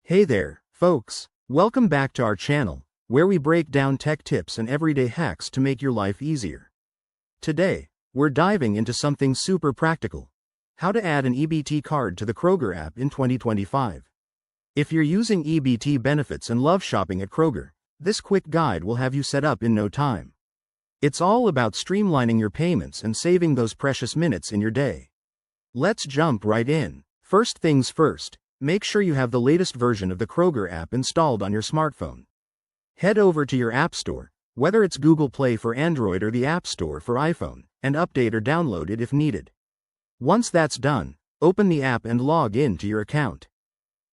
Hey there, folks. Welcome back to our channel, where we break down tech tips and everyday hacks to make your life easier. Today, we're diving into something super practical: how to add an EBT card to the Kroger app in 2025. If you're using EBT benefits and love shopping at Kroger, this quick guide will have you set up in no time. It's all about streamlining your payments and saving those precious minutes in your day. Let's jump right in. First things first, make sure you have the latest version of the Kroger app installed on your smartphone. Head over to your App Store, whether it's Google Play for Android or the App Store for iPhone, and update or download it if needed. Once that's done, open the app and log in to your account.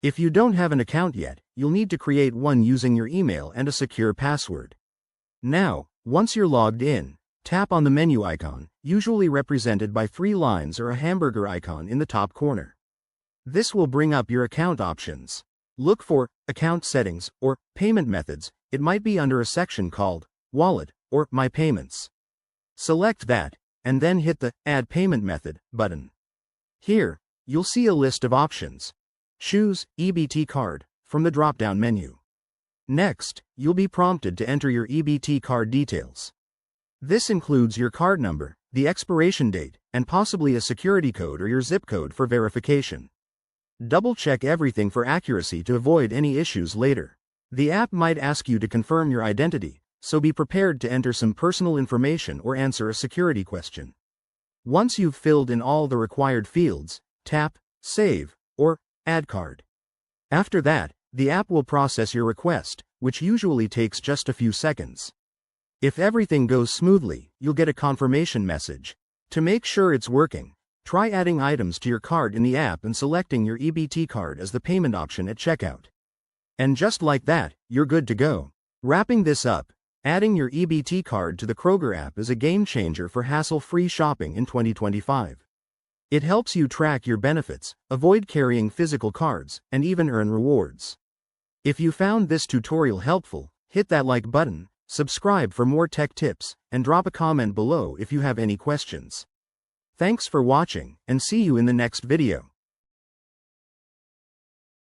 If you don't have an account yet, you'll need to create one using your email and a secure password. Now, once you're logged in, tap on the menu icon, usually represented by 3 lines or a hamburger icon in the top corner. This will bring up your account options. Look for Account Settings or Payment Methods. It might be under a section called Wallet or My Payments. Select that, and then hit the Add Payment Method button. Here, you'll see a list of options. Choose EBT Card from the drop-down menu. Next, you'll be prompted to enter your EBT card details. This includes your card number, the expiration date, and possibly a security code or your zip code for verification. Double-check everything for accuracy to avoid any issues later. The app might ask you to confirm your identity, so be prepared to enter some personal information or answer a security question. Once you've filled in all the required fields, tap Save or Add Card. After that, the app will process your request, which usually takes just a few seconds. If everything goes smoothly, you'll get a confirmation message. To make sure it's working, try adding items to your cart in the app and selecting your EBT card as the payment option at checkout. And just like that, you're good to go. Wrapping this up, adding your EBT card to the Kroger app is a game changer for hassle-free shopping in 2025. It helps you track your benefits, avoid carrying physical cards, and even earn rewards. If you found this tutorial helpful, hit that like button, subscribe for more tech tips, and drop a comment below if you have any questions. Thanks for watching, and see you in the next video.